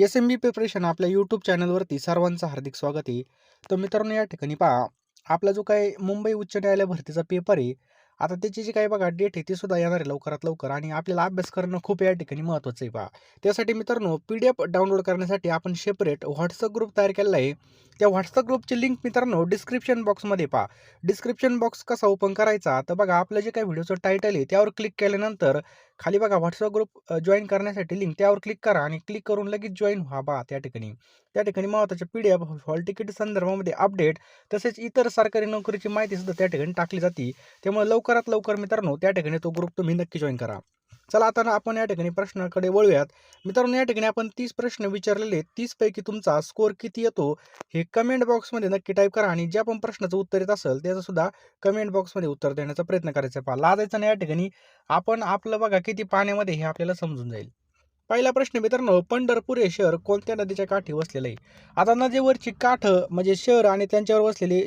एस-एम-बी preparation आपल्या YouTube चॅनलवरती सर्वांचं हार्दिक स्वागत आहे. तर मित्रांनो, या ठिकाणी पहा, आपला जो काही मुंबई उच्च न्यायालय भरतीचा पेपर आहे, आता त्याची जी काही बघा डेट आहे ती सुद्धा येणार आहे लवकरात लवकर आणि आपल्याला अभ्यास करणं खूप या ठिकाणी महत्त्वाचं आहे पहा. त्यासाठी मित्रांनो, PDF डाउनलोड करण्यासाठी आपण सेपरेट WhatsApp ग्रुप तयार केलेला आहे. त्या WhatsApp ग्रुपची लिंक मित्रांनो डिस्क्रिप्शन बॉक्समध्ये पहा. डिस्क्रिप्शन बॉक्स कसा ओपन करायचा, तर बघा आपलं जे काही व्हिडिओचं टायटल आहे त्यावर क्लिक केल्यानंतर खाली बघा WhatsApp ग्रुप जॉइन करण्यासाठी लिंक त्यावर क्लिक करा आणि क्लिक करून लगेच जॉइन व्हा बा त्या ठिकाणी. त्या ठिकाणी महत्त्वाचे PDF, हॉल तिकीट संदर्भामध्ये अपडेट तसेच इतर सरकारी नोकरीची माहिती सुद्धा त्या ठिकाणी टाकली जाते. त्यामुळे लवकरात लवकर मित्रांनो त्या ठिकाणी तो ग्रुप तुम्ही नक्की जॉइन करा. चला आता ना आपण या ठिकाणी प्रश्नाकडे वळूयात. मित्रांनो, या ठिकाणी आपण 30 प्रश्न विचारलेले आहेत. 30 पैकी तुमचा स्कोर किती येतो हे कमेंट बॉक्समध्ये नक्की टाईप करा आणि ज्या पण प्रश्नाचं उत्तर येत असेल त्याचं सुद्धा कमेंट बॉक्समध्ये उत्तर देण्याचा प्रयत्न करायचा. पहा, लाजायचं नाही या ठिकाणी. आपण आपलं बघा किती पाण्यामध्ये हे आपल्याला समजून जाईल. पहिला प्रश्न मित्रांनो, पंढरपूर हे शहर कोणत्या नदीच्या काठी वसलेलं आहे? आता नदीवरची काठ म्हणजे शहर आणि त्यांच्यावर वसलेले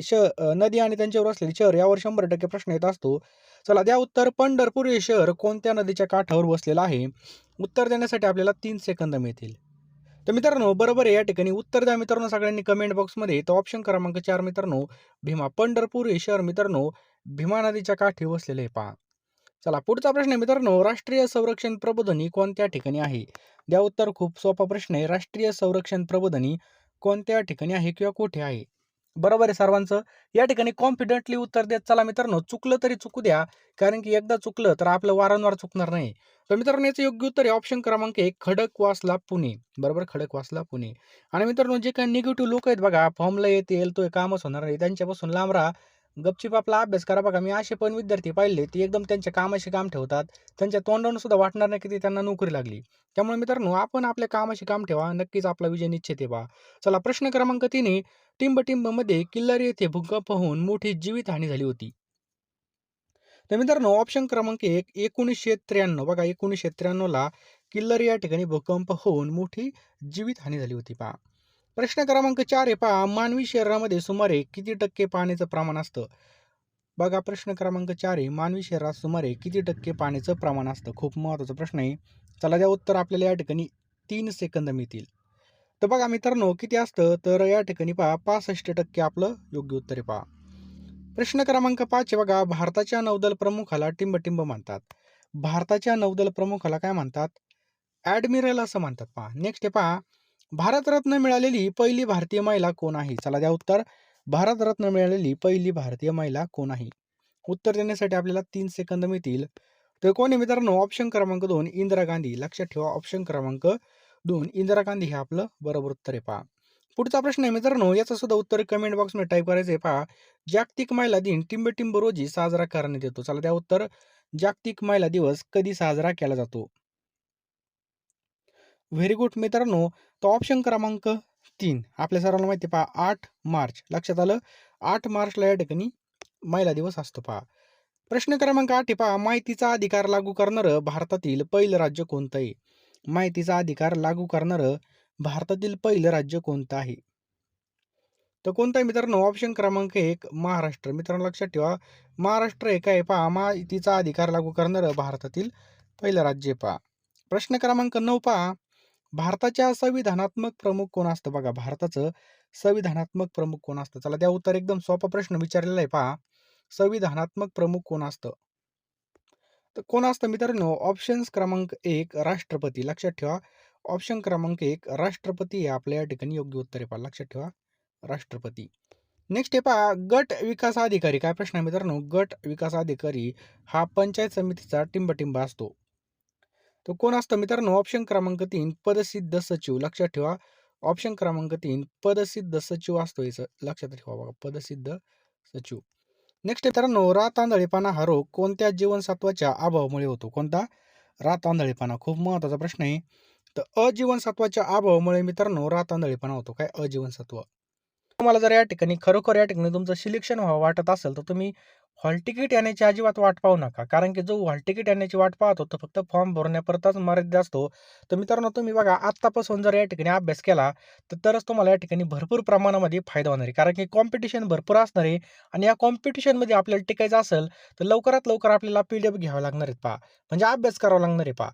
नदी आणि त्यांच्यावर वसलेले शहर यावर 100% प्रश्न येत असतो. चला द्या उत्तर. पंढरपूर हे शहर कोणत्या नदीच्या काठावर वसलेलं आहे? उत्तर देण्यासाठी आपल्याला 3 सेकंद मिळतील. तर मित्रांनो, बरोबर आहे या ठिकाणी. उत्तर द्या मित्रांनो सगळ्यांनी कमेंट बॉक्समध्ये. तर ऑप्शन क्रमांक 4 मित्रांनो, भीमा. पंढरपूर हे शहर मित्रांनो भीमा नदीच्या काठी वसलेले आहे पहा. चला पुढचा प्रश्न आहे मित्रांनो, राष्ट्रीय संरक्षण प्रबोधिनी कोणत्या ठिकाणी आहे? द्या उत्तर. खूप सोपा प्रश्न आहे. राष्ट्रीय संरक्षण प्रबोधिनी कोणत्या ठिकाणी आहे किंवा कुठे आहे? बरोबर आहे सर्वांचं. या ठिकाणी कॉन्फिडेंटली उत्तर देत चला मित्रांनो. चुकलं तरी चुकू द्या, कारण की एकदा चुकलं तर आपलं वारंवार चुकणार नाही. तर मित्रांनो, याचं योग्य उत्तर आहे ऑप्शन क्रमांक 1, खडकवासला, पुणे. बरोबर, खडकवासला, पुणे. आणि मित्रांनो, जे काही निगेटिव्ह लोक आहेत बघा, फॉर्मला येतील तो कामच होणार नाही, त्यांच्यापासून लांब राहा. गपचूप आपला अभ्यास करा. बघा, मी असे पण विद्यार्थी पाहिले, ते एकदम त्यांच्या कामाशी काम ठेवतात. त्यांच्या तोंडावरून सुद्धा वाटणार नाही की ती त्यांना नोकरी लागली. त्यामुळे मित्रांनो, आपण आपल्या कामाशी काम ठेवा. नक्कीच आपला विजय निश्चित आहे पहा. चला प्रश्न क्रमांक 3 आहे. टिंबटिंबमध्ये किल्लारी येथे भूकंप होऊन मोठी जीवितहानी झाली होती. तर मित्रांनो, ऑप्शन क्रमांक 1, 1993. बघा, 1993ला किल्लारी या ठिकाणी भूकंप होऊन मोठी जीवितहानी झाली होती पहा. प्रश्न क्रमांक 4 आहे पहा, मानवी शरीरामध्ये सुमारे किती टक्के पाण्याचं प्रमाण असतं? बघा, प्रश्न क्रमांक 4 आहे, मानवी शरीरात सुमारे किती टक्के पाण्याचं प्रमाण असतं? खूप महत्त्वाचा प्रश्न आहे. चला द्या उत्तर. आपल्याला या ठिकाणी 3 सेकंद मिळतील. तर बघा मित्रांनो, किती असतं? तर या ठिकाणी पहा 65% आपलं योग्य उत्तर आहे पहा. प्रश्न क्रमांक 5 आहे बघा, भारताच्या नौदल प्रमुखाला टिंबटिंब म्हणतात. भारताच्या नौदल प्रमुखाला काय म्हणतात? ॲडमिरल असं म्हणतात पहा. नेक्स्ट आहे पहा, भारतरत्न मिळालेली पहिली भारतीय महिला कोण आहे? चला द्या उत्तर. भारतरत्न मिळालेली पहिली भारतीय महिला कोण आहे? उत्तर देण्यासाठी आपल्याला 3 सेकंद मिळतील. तर कोण आहे मित्रांनो? ऑप्शन क्रमांक 2, इंदिरा गांधी. लक्षात ठेवा, ऑप्शन क्रमांक 2 इंदिरा गांधी हे आपलं बरोबर उत्तर आहे पहा. पुढचा प्रश्न आहे मित्रांनो, याचं सुद्धा उत्तर कमेंट बॉक्समध्ये टाईप करायचं आहे पहा. जागतिक महिला दिन टिंबटिंब रोजी साजरा करण्यात येतो. चला द्या उत्तर. जागतिक महिला दिवस कधी साजरा केला जातो? व्हेरी गुड मित्रांनो. तो ऑप्शन क्रमांक 3 आपल्या सर्वांना माहिती आहे पहा, 8 मार्च. लक्षात आलं? 8 मार्चला या ठिकाणी महिला दिवस असतो पहा. प्रश्न क्रमांक 8 आहे पहा, माहितीचा अधिकार लागू करणारं भारतातील पहिलं राज्य कोणतं आहे? माहितीचा अधिकार लागू करणारं भारतातील पहिलं राज्य कोणतं आहे? तर कोणतं आहे मित्रांनो? ऑप्शन क्रमांक 1, महाराष्ट्र. मित्रांनो लक्षात ठेवा, महाराष्ट्र हे काय पहा, माहितीचा अधिकार लागू करणारं भारतातील पहिलं राज्य आहे पहा. प्रश्न क्रमांक 9 पहा, भारताच्या संविधानात्मक प्रमुख कोण असतं? बघा, भारताचं संविधानात्मक प्रमुख कोण असतं? चला द्या उत्तर. एकदम सोपा प्रश्न विचारलेला आहे पहा. संविधानात्मक प्रमुख कोण असतं? तर कोण असतं मित्रांनो? ऑप्शन्स क्रमांक 1, राष्ट्रपती. लक्षात ठेवा, ऑप्शन क्रमांक 1, राष्ट्रपती हे आपल्या या ठिकाणी योग्य उत्तर आहे पहा. लक्षात ठेवा, राष्ट्रपती. नेक्स्ट आहे पहा, गट विकास अधिकारी. काय प्रश्न आहे मित्रांनो? गट विकास अधिकारी हा पंचायत समितीचा टिंबटिंब असतो. तो कोण असतं मित्रांनो? ऑप्शन क्रमांक 3, पदसिद्ध सचिव. लक्षात ठेवा, ऑप्शन क्रमांक 3, पदसिद्ध सचिव असतो याचं. लक्षात ठेवा बघा, पदसिद्ध सचिव. नेक्स्ट मित्रांनो, रात आंधळेपणा हा रोग कोणत्या जीवनसत्वाच्या अभावामुळे होतो? कोणता? रात आंधळेपणा. खूप महत्त्वाचा प्रश्न आहे. तर अजीवनसत्वाच्या अभावामुळे मित्रांनो रात आंधळेपणा होतो. काय? अजीवनसत्व. तुम्हाला जर या ठिकाणी खरोखर या ठिकाणी तुमचं सिलेक्शन व्हावं वाटत असेल, तर तुम्ही हॉल तिकीट येण्याची अजिबात वाट पाहू नका. कारण की जो हॉल तिकीट येण्याची वाट पाहतो, तो फक्त फॉर्म भरण्यापुरताच मर्यादित असतो. तर मित्रांनो, तुम्ही बघा आत्तापासून जर या ठिकाणी अभ्यास केला, तरच तुम्हाला या ठिकाणी भरपूर प्रमाणामध्ये फायदा होणार आहे. कारण की कॉम्पिटिशन भरपूर असणार आहे आणि या कॉम्पिटिशनमध्ये आपल्याला टिकायचं असेल, तर लवकरात लवकर आपल्याला PDF घ्यावे लागणार आहेत पहा. म्हणजे अभ्यास करावा लागणार आहे पहा.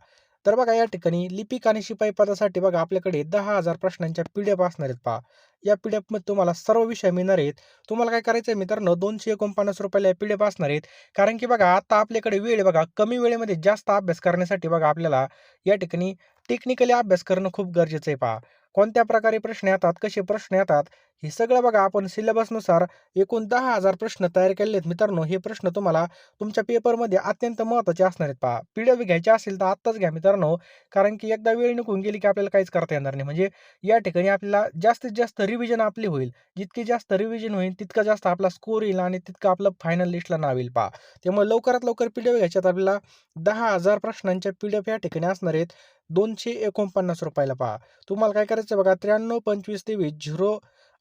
तर बघा या ठिकाणी लिपिक आणि शिपाई पदासाठी बघा आपल्याकडे 10,000 प्रश्नांच्या PDF असणार आहेत पहा. या PDF तुम्हाला सर्व विषय मिळणार आहेत. तुम्हाला काय करायचं आहे मित्रांनो, ₹249 या PDF असणार आहेत. कारण की बघा आता आपल्याकडे वेळ आहे बघा, कमी वेळेमध्ये जास्त अभ्यास करण्यासाठी बघा आपल्याला या ठिकाणी टेक्निकली अभ्यास करणं खूप गरजेचं आहे पहा. कोणत्या प्रकारे प्रश्न येतात, कसे प्रश्न येतात, हे सगळं बघा आपण सिलेबसनुसार एकूण 10,000 प्रश्न तयार केलेले आहेत मित्रांनो. हे प्रश्न तुम्हाला तुमच्या पेपरमध्ये अत्यंत महत्त्वाचे असणार आहेत पहा. PDF घ्यायची असेल तर आत्ताच घ्या मित्रांनो. कारण की एकदा वेळ निघून गेली की आपल्याला काहीच करता येणार नाही. म्हणजे या ठिकाणी आपल्याला जास्तीत जास्त रिव्हिजन आपली होईल. जितकी जास्त रिव्हिजन होईल तितका जास्त आपला स्कोर येईल आणि तितकं आपलं फायनल लिस्टला नाव येईल पहा. त्यामुळे लवकरात लवकर PDF घ्यायच्यात आपल्याला 10,000 प्रश्नांच्या PDF या ठिकाणी असणार आहेत ₹249 ला पहा. तुम्हाला काय करायचं बघा 93 25 23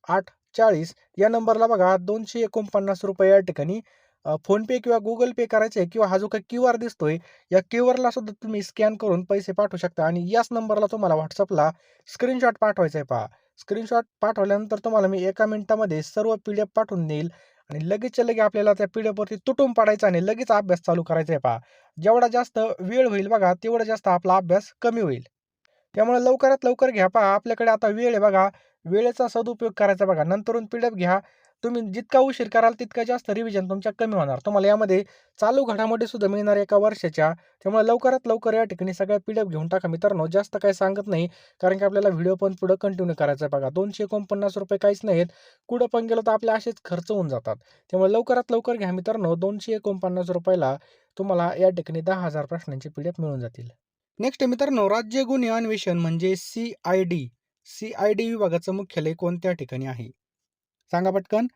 0840 या नंबरला बघा ₹249 या ठिकाणी फोनपे किंवा Google पे करायचं आहे किंवा हा जो काही क्यूआर दिसतोय, या क्यूआरला सुद्धा तुम्ही स्कॅन करून पैसे पाठवू शकता आणि याच नंबरला तुम्हाला WhatsAppला स्क्रीनशॉट पाठवायचा आहे पहा. स्क्रीनशॉट पाठवल्यानंतर तुम्हाला मी 1 मिनिटामध्ये सर्व PDF पाठवून देईल आणि लगेचच्या लगे आपल्याला त्या PDFवरती तुटून पडायचं आणि लगेच अभ्यास चालू करायचा आहे पहा. जेवढा जास्त वेळ होईल बघा, तेवढा जास्त आपला अभ्यास कमी होईल. त्यामुळे लवकरात लवकर घ्या पहा. आपल्याकडे आता वेळ आहे बघा. वेळेचा सदुपयोग करायचा बघा. नंतरून PDF घ्या. तुम्ही जितका उशीर कराल तितका जास्त रिव्हिजन तुमच्या कमी होणार. तुम्हाला यामध्ये चालू घडामोडी सुद्धा मिळणार एका वर्षाच्या. त्यामुळे लवकरात लवकर या ठिकाणी सगळ्या PDF घेऊन टाका मित्रांनो. जास्त काही सांगत नाही. कारण की आपल्याला व्हिडिओ पण पुढे कंटिन्यू करायचा आहे बघा. ₹249 काहीच नाहीत. कुठं पण गेलो तर आपले असेच खर्च होऊन जातात. त्यामुळे लवकरात लवकर घ्या मित्रांनो. ₹249 ला तुम्हाला या ठिकाणी 10,000 प्रश्नांचे PDF मिळून जातील. नेक्स्ट आहे मित्रांनो, राज्य गुन्हे अन्वेषण म्हणजे CID विभागाचं मुख्यालय कोणत्या ठिकाणी आहे? सांगा पटकन.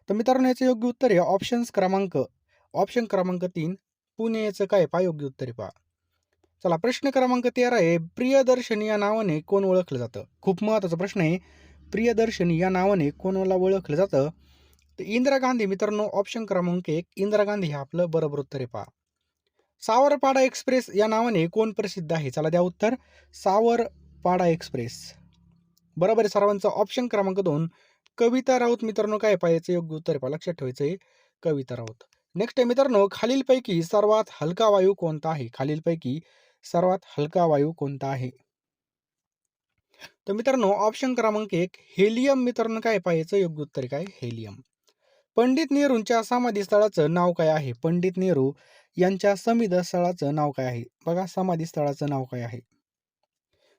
तर मित्रांनो याचं योग्य उत्तर आहे ऑप्शन क्रमांक 3 पुणे याचं काय पहा योग्य उत्तर आहे पहा. चला प्रश्न क्रमांक 13 आहे. प्रियदर्शनी या नावाने कोण ओळखलं जातं? खूप महत्त्वाचा प्रश्न आहे. प्रियदर्शनी या नावाने कोणाला ओळखलं जातं? तर इंदिरा गांधी मित्रांनो. ऑप्शन क्रमांक 1 इंदिरा गांधी हे आपलं बरोबर उत्तर आहे पहा. सावरपाडा एक्सप्रेस या नावाने कोण प्रसिद्ध आहे? चला द्या उत्तर. सावरपाडा एक्सप्रेस. बरोबर आहे सर्वांचं. ऑप्शन क्रमांक 2 कविता राऊत मित्रांनो काय पाहायचं योग्य उत्तर आहे पहा. लक्षात ठेवायचं आहे कविता राऊत. नेक्स्ट आहे मित्रांनो, खालीलपैकी सर्वात हलका वायू कोणता आहे? खालीलपैकी सर्वात हलका वायू कोणता आहे? तर मित्रांनो ऑप्शन क्रमांक 1 हेलियम मित्रांनो काय पाहायचं योग्य उत्तर आहे काय? हेलियम. पंडित नेहरूंच्या समाधी स्थळाचं नाव काय आहे? पंडित नेहरू यांच्या समाधी स्थळाचं नाव काय आहे? बघा समाधी स्थळाचं नाव काय आहे?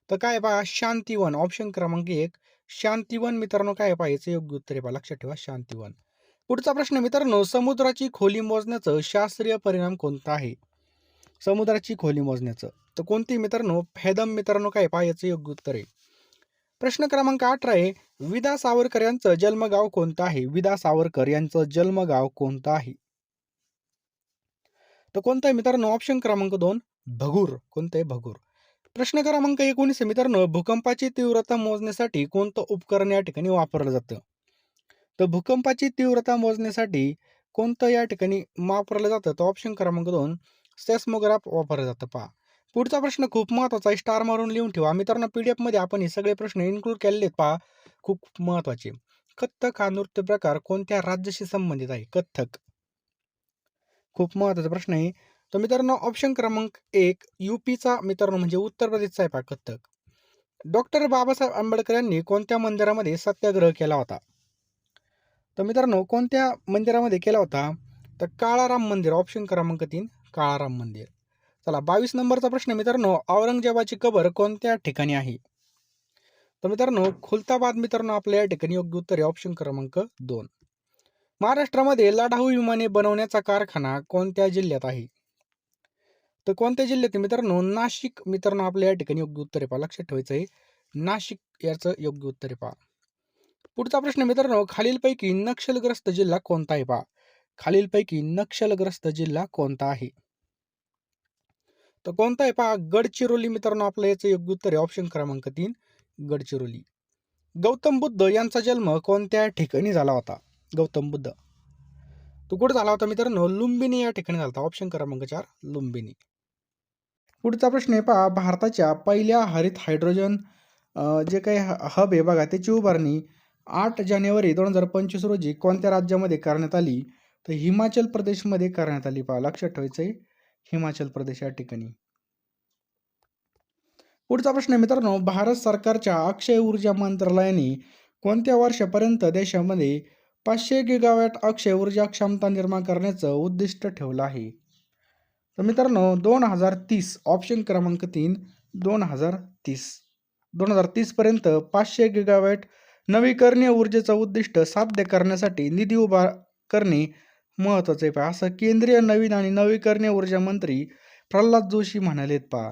तर काय पहा शांतिवन. ऑप्शन क्रमांक 1 शांतिवन मित्रांनो काय पाहायचं योग्य उत्तर आहे पहा. लक्षात ठेवा शांतिवन. पुढचा प्रश्न मित्रांनो, समुद्राची खोली मोजण्याचं शास्त्रीय परिणाम कोणता आहे? समुद्राची खोली मोजण्याचं तर कोणती मित्रांनो? फॅथम मित्रांनो काय पाहायचं योग्य उत्तर आहे. प्रश्न क्रमांक 18 आहे. विदा सावरकर यांचं जन्मगाव कोणतं आहे? विदा सावरकर यांचं जन्मगाव कोणतं आहे? तर कोणतं आहे मित्रांनो? ऑप्शन क्रमांक 2 भगूर. कोणतं आहे? भगूर. प्रश्न क्रमांक 19 मित्रांनो, भूकंपाची तीव्रता मोजण्यासाठी कोणतं उपकरण या ठिकाणी वापरलं जातं? तर भूकंपाची तीव्रता मोजण्यासाठी कोणतं या ठिकाणी वापरलं जातं? तर ऑप्शन क्रमांक 2 सेस्मोग्राफ वापरलं जातं पहा. पुढचा प्रश्न खूप महत्त्वाचा आहे. स्टार मारून लिहून ठेवा. मित्रांनो PDF मध्ये आपण हे सगळे प्रश्न इन्क्लूड केलेले आहेत पहा. खूप महत्त्वाचे. कथ्थक हा नृत्य प्रकार कोणत्या राज्याशी संबंधित आहे? कथ्थक. खूप महत्त्वाचा प्रश्न आहे. तर मित्रांनो ऑप्शन क्रमांक 1 UPचा मित्रांनो म्हणजे उत्तर प्रदेशचा आहे पहा कथ्थक. डॉक्टर बाबासाहेब आंबेडकर यांनी कोणत्या मंदिरामध्ये सत्याग्रह केला होता? तर मित्रांनो कोणत्या मंदिरामध्ये केला होता? तर काळाराम मंदिर. ऑप्शन क्रमांक 3 काळाराम मंदिर. चला 22 नंबरचा प्रश्न मित्रांनो, औरंगजेबाची कबर कोणत्या ठिकाणी आहे? तर मित्रांनो खुलताबाद मित्रांनो आपल्या या ठिकाणी योग्य उत्तर आहे ऑप्शन क्रमांक 2. महाराष्ट्रामध्ये लढाऊ विमाने बनवण्याचा कारखाना कोणत्या जिल्ह्यात आहे? तर कोणत्या जिल्ह्यात आहे मित्रांनो? नाशिक मित्रांनो आपल्या या ठिकाणी योग्य उत्तर आहे पहा. लक्षात ठेवायचं आहे नाशिक याचं योग्य उत्तर आहे पहा. पुढचा प्रश्न मित्रांनो, खालीलपैकी नक्षलग्रस्त जिल्हा कोणता आहे पहा. खालीलपैकी नक्षलग्रस्त जिल्हा कोणता आहे? तर कोणता आहे पहा गडचिरोली मित्रांनो आपलं याचं योग्य उत्तर आहे ऑप्शन क्रमांक 3 गडचिरोली. गौतम बुद्ध यांचा जन्म कोणत्या ठिकाणी झाला होता? गौतम बुद्ध तो कुठे झाला होता मित्रांनो? लुंबिनी या ठिकाणी झाला होता. ऑप्शन क्रमांक 4 लुंबिनी. पुढचा प्रश्न आहे पहा, भारताच्या पहिल्या हरित हायड्रोजन जे काही हब आहे बघा त्याची उभारणी 8 जानेवारी 2025 रोजी कोणत्या राज्यामध्ये करण्यात आली? तर हिमाचल प्रदेशमध्ये करण्यात आली पहा. लक्षात ठेवायचं आहे हिमाचल प्रदेश या ठिकाणी. पुढचा प्रश्न आहे मित्रांनो, भारत सरकारच्या अक्षय ऊर्जा मंत्रालयाने कोणत्या वर्षापर्यंत देशामध्ये 500 गिगावॅट अक्षय ऊर्जा क्षमता निर्माण करण्याचं उद्दिष्ट ठेवलं आहे? तर मित्रांनो 2030, ऑप्शन क्रमांक 3, 2030. 2030 पर्यंत 500 गिगावॅट नवीकरणीय ऊर्जेचं उद्दिष्ट साध्य करण्यासाठी निधी उभा करणे महत्त्वाचं आहे पहा, असं केंद्रीय नवीन आणि नवीकरणीय ऊर्जा मंत्री प्रल्हाद जोशी म्हणालेत पहा.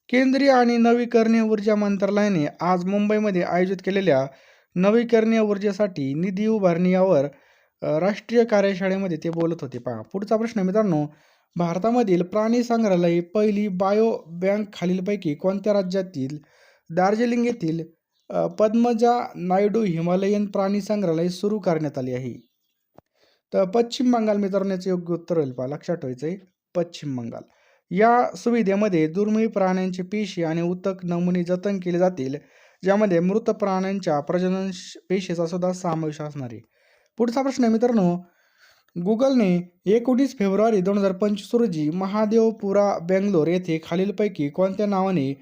केंद्रीय आणि नवीकरणीय ऊर्जा मंत्रालयाने आज मुंबईमध्ये आयोजित केलेल्या नवीकरणीय ऊर्जेसाठी निधी उभारणी यावर राष्ट्रीय कार्यशाळेमध्ये ते बोलत होते पहा. पुढचा प्रश्न मित्रांनो, भारतामधील प्राणी संग्रहालय पहिली बायो बँक खालीलपैकी कोणत्या राज्यातील दार्जिलिंग येथील पद्मजा नायडू हिमालयन प्राणी संग्रहालय सुरू करण्यात आले आहे? तर पश्चिम बंगाल मित्रांनो याचं योग्य उत्तर होईल पहा, लक्षात ठेवायचं आहे पश्चिम बंगाल. या सुविधेमध्ये दुर्मिळ प्राण्यांचे पेशी आणि ऊतक नमुने जतन केले जातील, ज्यामध्ये मृत प्राण्यांच्या प्रजनन पेशीचा सुद्धा समावेश असणार आहे. पुढचा प्रश्न आहे मित्रांनो, गुगलने 19 फेब्रुवारी 2025 रोजी महादेवपुरा बेंगलोर येथे खालीलपैकी कोणत्या नावाने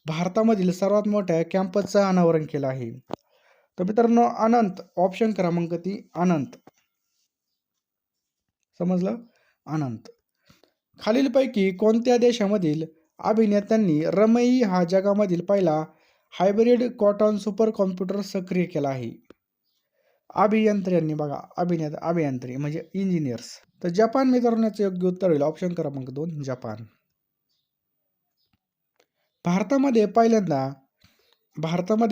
भारतामधील सर्वात मोठ्या कॅम्पसचं अनावरण केलं आहे? तर मित्रांनो अनंत, ऑप्शन क्रमांक 3 अनंत. समजलं? अनंत. खालीलपैकी कोणत्या देशामधील अभिनेत्यांनी रमई हा जगामधील पहिला हायब्रिड क्वांटम सुपर कॉम्प्युटर सक्रिय केला आहे? अभियंत्र्यांनी बघा, अभियंत्री म्हणजे इंजिनियर्स. तर जपान मित्रांनो याचं योग्य उत्तर होईल ऑप्शन क्रमांक 2 जपान. भारतामध्ये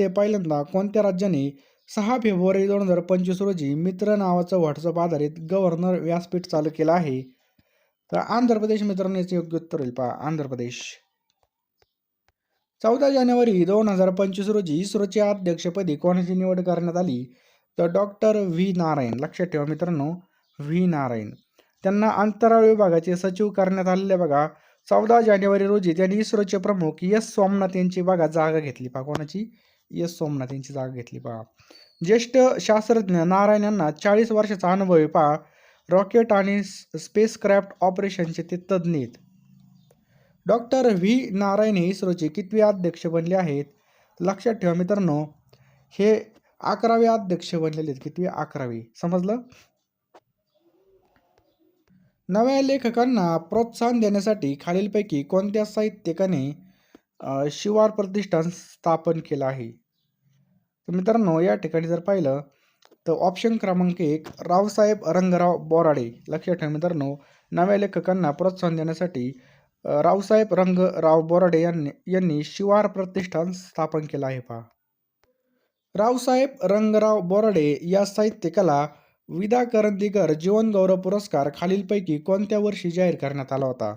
पहिल्यांदा कोणत्या राज्याने 6 फेब्रुवारी 2025 रोजी मित्र नावाचं व्हॉट्सअप आधारित गव्हर्नर व्यासपीठ चालू केलं आहे? तर आंध्र प्रदेश मित्रांनो याचं योग्य उत्तर होईल पहा, आंध्र प्रदेश. 14 जानेवारी 2025 रोजी इस्रोच्या अध्यक्षपदी कोणाची निवड करण्यात आली? तर डॉक्टर व्ही नारायण. लक्षात ठेवा मित्रांनो, व्ही नारायण. त्यांना अंतराळ विभागाचे सचिव करण्यात आलेले बघा 14 जानेवारी रोजी त्यांनी इस्रोचे प्रमुख एस सोमनाथ यांची बघा जागा घेतली पहा. कोणाची? एस सोमनाथ यांची जागा घेतली पहा. ज्येष्ठ शास्त्रज्ञ नारायण यांना 40 वर्षाचा अनुभव आहे पहा. रॉकेट आणि स्पेसक्राफ्ट ऑपरेशनचे ते तज्ज्ञ आहेत. डॉक्टर व्ही नारायण हे इस्रोचे कितवे अध्यक्ष बनले आहेत? लक्षात ठेवा मित्रांनो, हे 11वे अध्यक्ष बनलेले आहेत. कितवे? 11वे. समजलं? नव्या लेखकांना प्रोत्साहन देण्यासाठी खालीलपैकी कोणत्या साहित्यिकाने शिवार प्रतिष्ठान स्थापन केलं आहे? तर मित्रांनो या ठिकाणी जर पाहिलं तर ऑप्शन क्रमांक 1 रावसाहेब रंगराव बोराडे. लक्षात ठेवा मित्रांनो, नव्या लेखकांना प्रोत्साहन देण्यासाठी रावसाहेब रंगराव बोराडे यांनी शिवार प्रतिष्ठान स्थापन केलं आहे पहा. रावसाहेब रंगराव बोराडे या साहित्यिकाला विदा करंदीकर जीवनगौरव पुरस्कार खालीलपैकी कोणत्या वर्षी जाहीर करण्यात आला होता?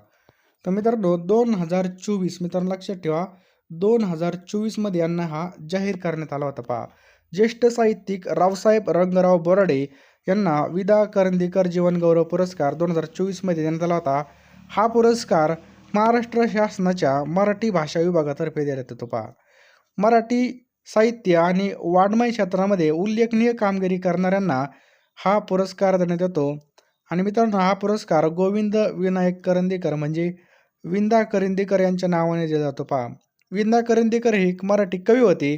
तर मित्रांनो 2024. मित्रांनो लक्षात ठेवा 2024 मध्ये यांना हा जाहीर करण्यात आला होता पहा. ज्येष्ठ साहित्यिक रावसाहेब रंगराव बोराडे यांना विदा करंदीकर जीवनगौरव पुरस्कार 2024 मध्ये देण्यात आला होता. हा पुरस्कार महाराष्ट्र शासनाच्या मराठी भाषा विभागातर्फे देण्यात येतो पहा. मराठी साहित्य आणि वाङ्मय क्षेत्रामध्ये उल्लेखनीय कामगिरी करणाऱ्यांना हा पुरस्कार देण्यात येतो. आणि मित्रांनो हा पुरस्कार गोविंद विनायक करंदीकर म्हणजे विंदा करंदीकर यांच्या नावाने दिला जातो पहा. विंदा करंदीकर हे एक मराठी कवी होते.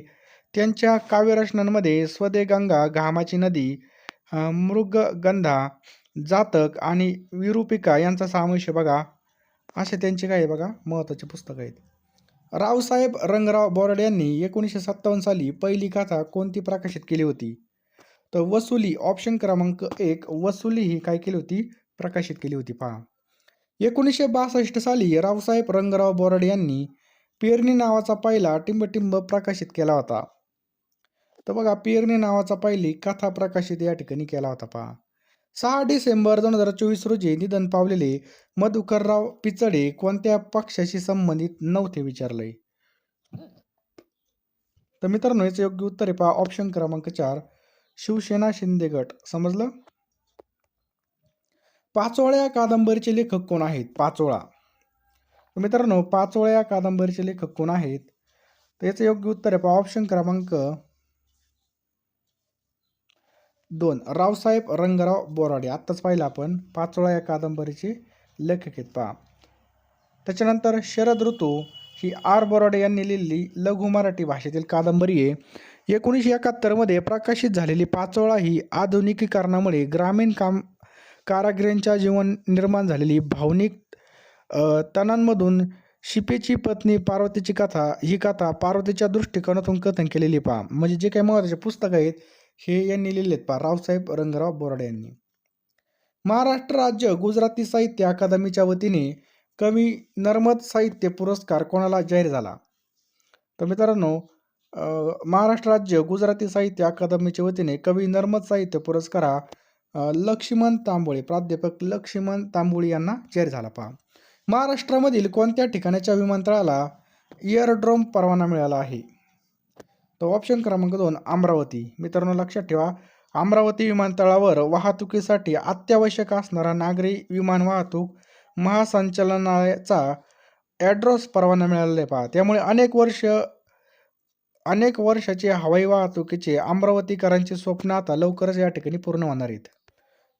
त्यांच्या काव्यरचनांमध्ये स्वदेगंगा, घामाची नदी, मृगगंधा, जातक आणि विरूपिका यांचा समावेश बघा. असे त्यांचे काय बघा महत्त्वाचे पुस्तक आहेत. रावसाहेब रंगराव बोराडे यांनी 1957 साली पहिली कथा कोणती प्रकाशित केली होती? तर वसुली, ऑप्शन क्रमांक 1 वसुली ही काय केली होती? प्रकाशित केली होती पहा. 1962 साली रावसाहेब रंगराव बोराडे यांनी पेरणी नावाचा पहिला टिंबटिंब प्रकाशित केला होता. तर बघा पेरणी नावाचा पहिली कथा प्रकाशित या ठिकाणी केला होता पहा. 6 डिसेंबर 2024 रोजी निधन पावलेले मधुकरराव पिचडे कोणत्या पक्षाशी संबंधित नव्हते विचारलंय? तर मित्रांनो याचं योग्य उत्तर आहे पहा ऑप्शन क्रमांक 4 शिवसेना शिंदे गट. समजलं? पाचोळा या कादंबरीचे लेखक कोण आहेत? पाचोळा. मित्रांनो पाचोळा या कादंबरीचे लेखक कोण आहेत? तर याचं योग्य उत्तर आहे पहा ऑप्शन क्रमांक 2 रावसाहेब रंगराव बोराडे. आत्ताच पाहिलं आपण पाचोळा या कादंबरीचे लेखक आहेत पहा. त्याच्यानंतर शरद ऋतू ही आर बोराडे यांनी लिहिलेली लघु मराठी भाषेतील कादंबरी आहे. 1971 प्रकाशित झालेली पाचोळा ही आधुनिकीकरणामुळे ग्रामीण कारागिरांच्या जीवन निर्माण झालेली भावनिक तणांमधून शिपेची पत्नी पार्वतीची कथा, ही कथा पार्वतीच्या दृष्टिकोनातून कथन केलेली पहा. म्हणजे जे काही महत्त्वाचे पुस्तक आहेत हे यांनी लिहिलेत पहा, रावसाहेब रंगराव बोराडे यांनी. महाराष्ट्र राज्य गुजराती साहित्य अकादमीच्या वतीने कवी नर्मद साहित्य पुरस्कार कोणाला जाहीर झाला? तर मित्रांनो, महाराष्ट्र राज्य गुजराती साहित्य अकादमीच्या वतीने कवी नर्मद साहित्य पुरस्कार हा लक्ष्मण तांबोळे, प्राध्यापक लक्ष्मण तांबोळे यांना जाहीर झाला पहा. महाराष्ट्रामधील कोणत्या ठिकाणाच्या विमानतळाला एअरड्रोम परवाना मिळाला आहे? तर ऑप्शन क्रमांक 2 अमरावती. मित्रांनो लक्षात ठेवा, अमरावती विमानतळावर वाहतुकीसाठी अत्यावश्यक असणारा नागरी विमान वाहतूक महासंचालनालयाचा एअरड्रोम परवाना मिळालेला आहे पहा. त्यामुळे अनेक वर्षाचे हवाई वाहतुकीचे अमरावतीकरांचे स्वप्न आता लवकरच या ठिकाणी पूर्ण होणार आहेत.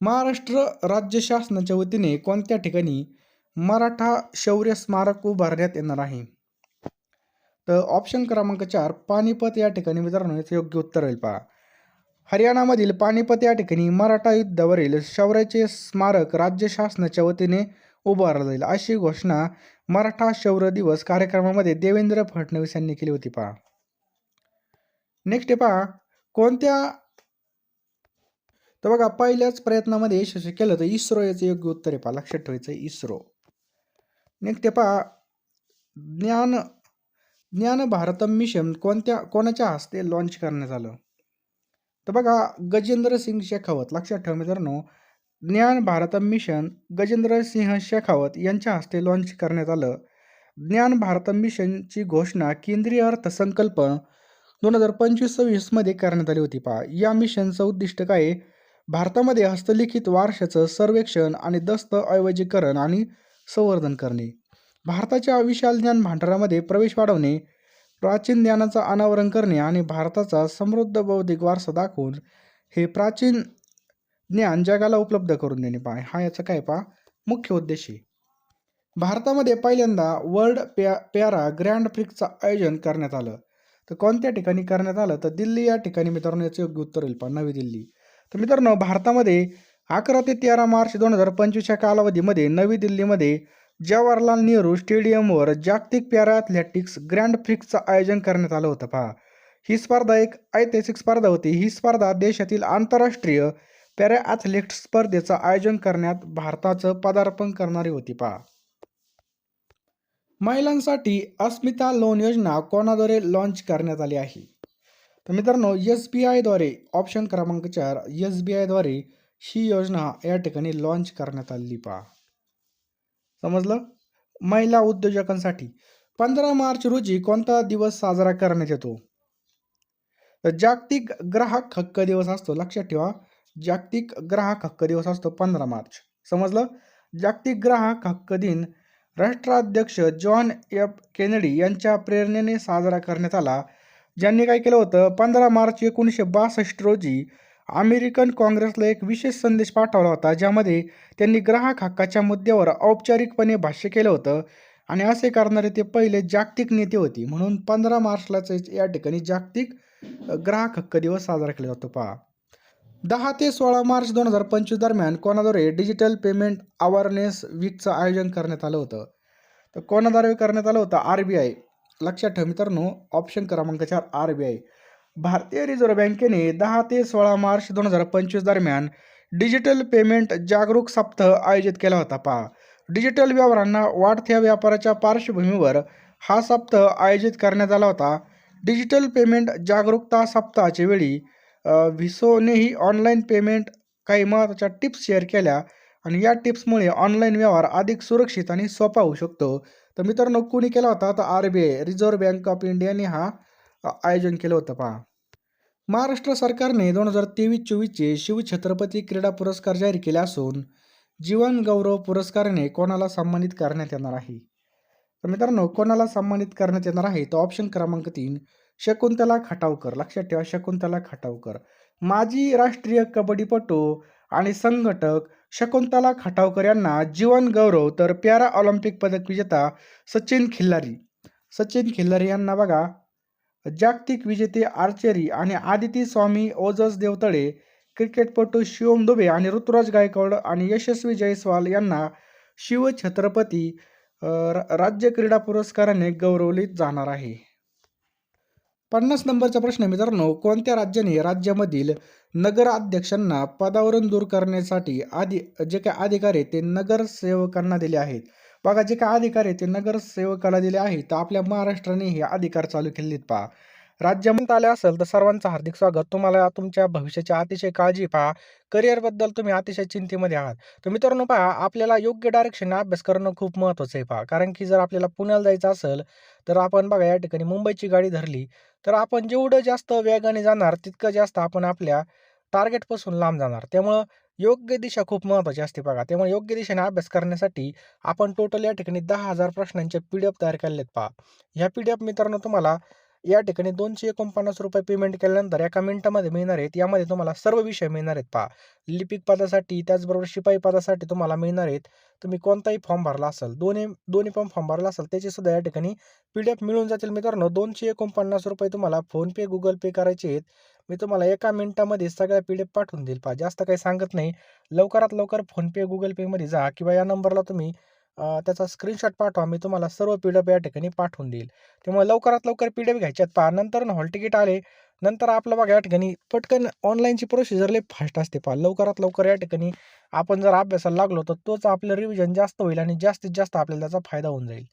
महाराष्ट्र राज्य शासनाच्या वतीने कोणत्या ठिकाणी मराठा शौर्य स्मारक उभारण्यात येणार आहे? तर ऑप्शन क्रमांक 4 पानिपत या ठिकाणी मित्रांनो याचं योग्य उत्तर होईल पहा. हरियाणामधील पानिपत या ठिकाणी मराठा युद्धावरील शौर्याचे स्मारक राज्य शासनाच्या वतीने उभारलं जाईल, अशी घोषणा मराठा शौर्य दिवस कार्यक्रमामध्ये देवेंद्र फडणवीस यांनी केली होती पहा. नेक्स्ट आहे पहा, कोणत्या, तर बघा पहिल्याच प्रयत्नामध्ये यशस्वी केलं तर इस्रो याचं योग्य उत्तर आहे पहा, लक्षात ठेवायचं इस्रो. नेक्स्ट आहे पहा, ज्ञान भारतम मिशन कोणाच्या हस्ते लॉन्च करण्यात आलं? तर बघा गजेंद्र सिंग शेखावत, लक्षात ठेवा मित्रांनो, ज्ञान भारतम मिशन गजेंद्र सिंह शेखावत यांच्या हस्ते लॉन्च करण्यात आलं. ज्ञान भारतम मिशनची घोषणा केंद्रीय अर्थसंकल्प 2025-26 मध्ये करण्यात आली होती पहा. या मिशनचं उद्दिष्ट काय? भारतामध्ये हस्तलिखित वारशाचं सर्वेक्षण आणि दस्तऐवजीकरण आणि संवर्धन करणे, भारताच्या विशाल ज्ञान भांडारामध्ये प्रवेश वाढवणे, प्राचीन ज्ञानाचं अनावरण करणे आणि भारताचा समृद्ध बौद्धिक वारसा दाखवून हे प्राचीन ज्ञान जगाला उपलब्ध करून देणे पहा. हा याचा काय पहा मुख्य उद्देश आहे. भारतामध्ये पहिल्यांदा वर्ल्ड पॅरा ग्रँड प्रिक्सचं आयोजन करण्यात आलं. तर कोणत्या ठिकाणी करण्यात आलं? तर दिल्ली या ठिकाणी मित्रांनो याचं योग्य उत्तर होईल पहा, नवी दिल्ली. तर मित्रांनो भारतामध्ये 11 ते 13 मार्च 2025 या कालावधीमध्ये नवी दिल्लीमध्ये जवाहरलाल नेहरू स्टेडियमवर जागतिक पॅरा ॲथलेटिक्स ग्रँड प्रिक्सचं आयोजन करण्यात आलं होतं पहा. ही स्पर्धा एक ऐतिहासिक स्पर्धा होती. ही स्पर्धा देशातील आंतरराष्ट्रीय पॅरा ॲथलेटिक्स स्पर्धेचं आयोजन करण्यात भारताचं पदार्पण करणारी होती पहा. महिलांसाठी अस्मिता लोन योजना कोणाद्वारे लॉन्च करण्यात आली आहे? तर मित्रांनो SBI द्वारे, ऑप्शन क्रमांक 4 SBI द्वारे ही योजना या ठिकाणी लॉन्च करण्यात आलेली पहा. समजलं? महिला उद्योजकांसाठी 15 मार्च रोजी कोणता दिवस साजरा करण्यात येतो? तर जागतिक ग्राहक हक्क दिवस असतो, लक्षात ठेवा, जागतिक ग्राहक हक्क दिवस असतो 15 मार्च. समजलं? जागतिक ग्राहक हक्क दिन राष्ट्राध्यक्ष जॉन एफ केनेडी यांच्या प्रेरणेने साजरा करण्यात आला, ज्यांनी काय केलं होतं 15 मार्च 1962 रोजी अमेरिकन काँग्रेसला एक विशेष संदेश पाठवला होता, ज्यामध्ये त्यांनी ग्राहक हक्काच्या मुद्द्यावर औपचारिकपणे भाष्य केलं होतं आणि असे करणारे ते पहिले जागतिक नेते होते. म्हणून 15 मार्चलाच या ठिकाणी जागतिक ग्राहक हक्क दिवस साजरा केला जातो पहा. 10 ते 16 मार्च 2025 दरम्यान कोणाद्वारे डिजिटल पेमेंट अवेअरनेस वीकचं आयोजन करण्यात आलं होतं? तर कोणाद्वारे करण्यात आलं होतं? RBI. लक्षात ठेवा मित्रांनो, ऑप्शन क्रमांक 4 RBI. भारतीय रिझर्व्ह बँकेने 10 ते 16 मार्च 2025 दरम्यान डिजिटल पेमेंट जागरूक सप्ताह आयोजित केला होता पहा. डिजिटल व्यवहारांना वाढत्या व्यापाराच्या पार्श्वभूमीवर हा सप्ताह आयोजित करण्यात आला होता. डिजिटल पेमेंट जागरूकता सप्ताहाच्या वेळी व्हिसोनेही ऑनलाईन पेमेंट काही महत्त्वाच्या टिप्स शेअर केल्या आणि या टिप्समुळे ऑनलाईन व्यवहार अधिक सुरक्षित आणि सोपा होऊ शकतो. तर मित्रांनो कुणी केला होता? तर RBI, रिझर्व्ह बँक ऑफ इंडियाने हा आयोजन केलं होतं पहा. महाराष्ट्र सरकारने 2023-24चे शिवछत्रपती क्रीडा पुरस्कार जाहीर केले असून जीवन गौरव पुरस्काराने कोणाला सन्मानित करण्यात येणार आहे? तर मित्रांनो कोणाला सन्मानित करण्यात येणार आहे? तर ऑप्शन क्रमांक 3 शकुंतला खटावकर. लक्षात ठेवा, शकुंतला खटावकर. माजी राष्ट्रीय कबड्डीपटू आणि संघटक शकुंतला खटावकर यांना जीवन गौरव, तर पॅरा ऑलिम्पिक पदक विजेता सचिन खिल्लारी सचिन खिल्लारे यांना बघा जागतिक विजेते आर्चरी आणि आदिती स्वामी ओजस देवतळे, क्रिकेटपटू शिवम दुबे आणि ऋतुराज गायकवाड आणि यशस्वी जयस्वाल यांना शिवछत्रपती राज्य क्रीडा पुरस्काराने गौरवले जाणार आहे. 50 नंबरचा प्रश्न मित्रांनो, कोणत्या राज्याने राज्यामधील नगराध्यक्षांना पदावरून दूर करण्यासाठी जे काही अधिकार आहेत ते नगरसेवकांना दिले आहेत. बघा जे काही अधिकार आहेत ते नगरसेवकाला दिले आहेत, तर आपल्या महाराष्ट्राने हे अधिकार चालू केलेत पहा. राज्यामध्ये आले असेल तर सर्वांचं हार्दिक स्वागत. तुम्हाला तुमच्या भविष्याची अतिशय काळजी पहा. करिअरबद्दल तुम्ही अतिशय चिंतेमध्ये आहात. तर मित्रांनो पहा, आपल्याला योग्य डायरेक्शनने अभ्यास करणं खूप महत्त्वाचं आहे पहा. कारण की जर आपल्याला पुण्याला जायचं असेल, तर आपण बघा या ठिकाणी मुंबईची गाडी धरली, तर आपण जेवढं जास्त वेगाने जाणार, तितकं जास्त आपण आपल्या टार्गेटपासून लांब जाणार. त्यामुळं योग्य दिशा खूप महत्त्वाची असते बघा. त्यामुळे योग्य दिशेने अभ्यास करण्यासाठी आपण टोटल या ठिकाणी 10,000 प्रश्नांचे PDF तयार केलेले पहा. ह्या PDF मित्रांनो तुम्हाला या ठिकाणी ₹249 पेमेंट केल्यानंतर एका मिनिटामध्ये मिळणार आहेत. यामध्ये तुम्हाला सर्व विषय मिळणार आहेत पहा. लिपिक पदासाठी त्याचबरोबर शिपाई पदासाठी तुम्हाला मिळणार आहेत. तुम्ही कोणताही फॉर्म भरला असेल, दोन्ही दोन्ही पण फॉर्म भरला असेल त्याचे सुद्धा या ठिकाणी PDF मिळून जातील मित्रांनो. ₹249 तुम्हाला फोनपे, Google पे करायचे आहेत. मी तुम्हाला एका मिनिटामध्ये सगळ्या PDF पाठवून देईल पहा. जास्त काही सांगत नाही. लवकरात लवकर फोनपे, Google पेमध्ये जा किंवा या नंबरला तुम्ही त्याचा स्क्रीनशॉट पाठवा. मी तुम्हाला सर्व PDF या ठिकाणी पाठवून देईल. त्यामुळे लवकरात लवकर PDF घ्यायच्यात पहा. नंतर हॉल तिकीट आले, नंतर आपलं बघा या ठिकाणी पटकन ऑनलाईनची प्रोसिजर लई फास्ट असते पहा. लवकरात लवकर या ठिकाणी आपण जर अभ्यासाला लागलो, तर तोच आपलं रिव्हिजन जास्त होईल आणि जास्तीत जास्त आपल्याला त्याचा फायदा होऊन जाईल.